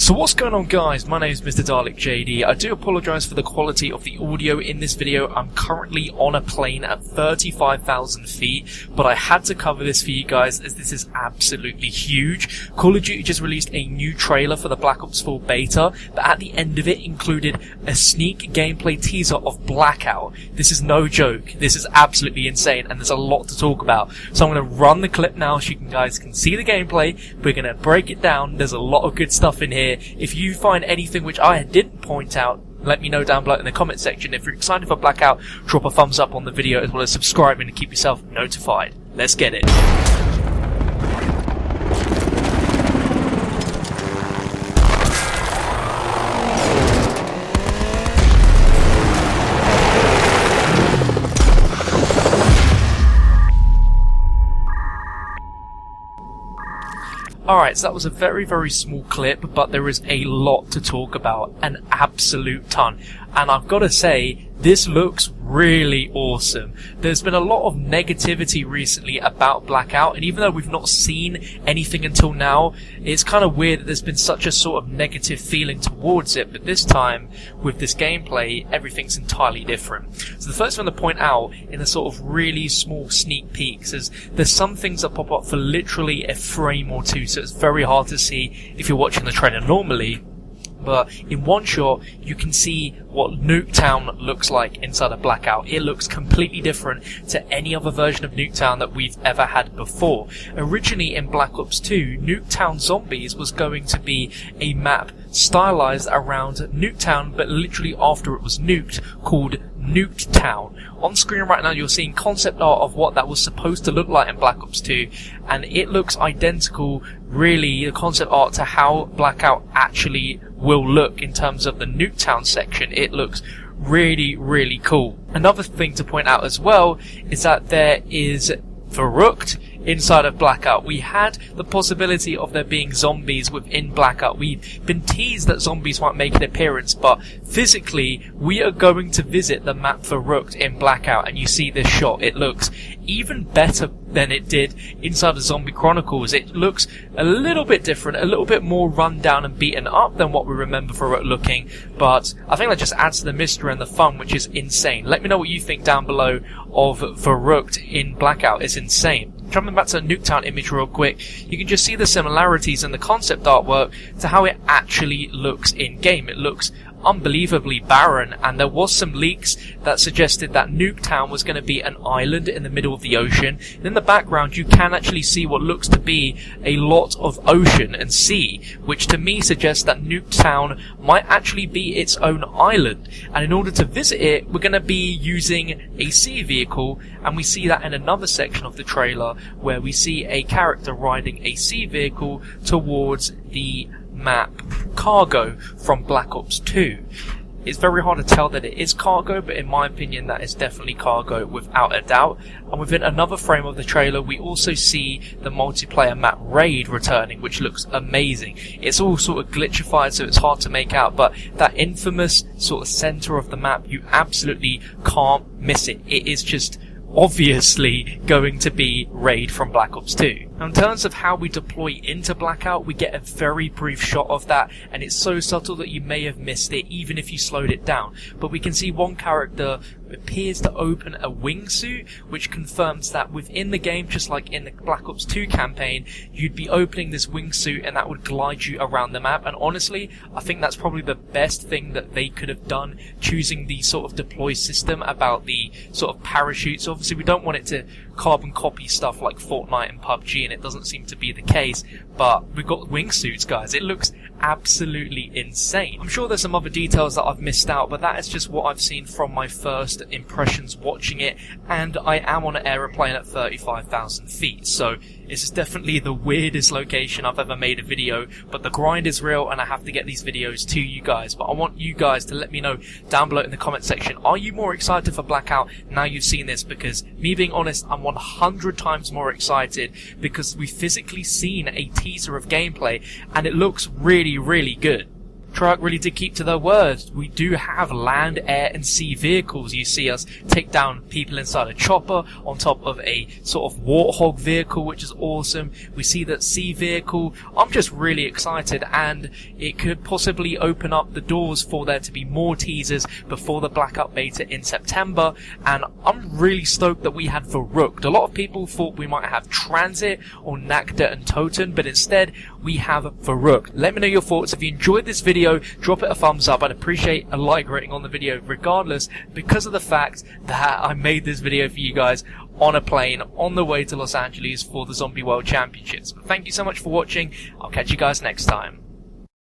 So what's going on, guys? My name is Mr. Dalek JD. I do apologise for the quality of the audio in this video. I'm currently on a plane at 35,000 feet, but I had to cover this for you guys as this is absolutely huge. Call of Duty just released a new trailer for the Black Ops 4 beta, but at the end of it included a sneak gameplay teaser of Blackout. This is no joke. This is absolutely insane, and there's a lot to talk about. So I'm going to run the clip now so you guys can see the gameplay. We're going to break it down. There's a lot of good stuff in here. If you find anything which I didn't point out, let me know down below in the comment section. If you're excited for Blackout, drop a thumbs up on the video as well as subscribing to keep yourself notified. Let's get it. Alright, so that was a very small clip, but there is a lot to talk about, an absolute ton. And I've got to say, this looks really awesome. There's been a lot of negativity recently about Blackout, and even though we've not seen anything until now, it's kind of weird that there's been such a sort of negative feeling towards it, but this time, with this gameplay, everything's entirely different. So the first thing to point out, in the sort of really small sneak peeks, is there's some things that pop up for literally a frame or two, so it's very hard to see if you're watching the trailer normally. But in one shot, you can see what NUKETOWN looks like inside of Blackout. It looks completely different to any other version of NUKETOWN that we've ever had before. Originally in Black Ops 2, NUKETOWN Zombies was going to be a map stylized around NUKETOWN, but literally after it was nuked, called NUKETOWN. On screen right now you're seeing concept art of what that was supposed to look like in Black Ops 2, and it looks identical, really, the concept art to how Blackout actually will look in terms of the NUKETOWN section. It looks really cool. Another thing to point out as well is that there is VERRUCKT inside of Blackout. We had the possibility of there being zombies within Blackout. We've been teased that zombies might make an appearance, but physically we are going to visit the map VERRUCKT in Blackout, and you see this shot. It looks even better than it did inside of Zombie Chronicles. It looks a little bit different, a little bit more run down and beaten up than what we remember VERRUCKT looking, but I think that just adds to the mystery and the fun, which is insane. Let me know what you think down below of VERRUCKT in Blackout. It's insane. Jumping back to the NUKETOWN image real quick, you can just see the similarities in the concept artwork to how it actually looks in game. It looks unbelievably barren, and there was some leaks that suggested that NUKETOWN was going to be an island in the middle of the ocean. And in the background you can actually see what looks to be a lot of ocean and sea, which to me suggests that NUKETOWN might actually be its own island, and in order to visit it we're going to be using a sea vehicle, and we see that in another section of the trailer where we see a character riding a sea vehicle towards the map Cargo from Black Ops 2. It's very hard to tell that it is Cargo, but in my opinion that is definitely Cargo without a doubt. And within another frame of the trailer we also see the multiplayer map Raid returning, which looks amazing. It's all sort of glitchified so it's hard to make out, but that infamous sort of center of the map, you absolutely can't miss it. It is just obviously going to be Raid from Black Ops 2. Now in terms of how we deploy into Blackout, we get a very brief shot of that, and it's so subtle that you may have missed it even if you slowed it down. But we can see one character appears to open a wingsuit, which confirms that within the game, just like in the Black Ops 2 campaign, you'd be opening this wingsuit and that would glide you around the map. And honestly, I think that's probably the best thing that they could have done, choosing the sort of deploy system about the sort of parachutes. Obviously we don't want it to carbon copy stuff like Fortnite and PUBG, and it doesn't seem to be the case, but we've got wingsuits, guys. It looks absolutely insane. I'm sure there's some other details that I've missed out, but that is just what I've seen from my first impressions watching it, and I am on an aeroplane at 35,000 feet, so this is definitely the weirdest location I've ever made a video, but the grind is real and I have to get these videos to you guys. But I want you guys to let me know down below in the comment section, are you more excited for Blackout now you've seen this? Because me being honest, I'm 100 times more excited because we've physically seen a teaser of gameplay and it looks really good. Treyarch really did keep to their word. We do have land, air, and sea vehicles. You see us take down people inside a chopper on top of a sort of warthog vehicle, which is awesome. We see that sea vehicle. I'm just really excited, and it could possibly open up the doors for there to be more teasers before the Blackout beta in September. And I'm really stoked that we had VERRUCKT. A lot of people thought we might have Transit or NUKETOWN, but instead we have VERRUCKT. Let me know your thoughts. If you enjoyed this video, drop it a thumbs up. I'd appreciate a like rating on the video regardless, because of the fact that I made this video for you guys on a plane on the way to Los Angeles for the Zombie World Championships. But thank you so much for watching. I'll catch you guys next time.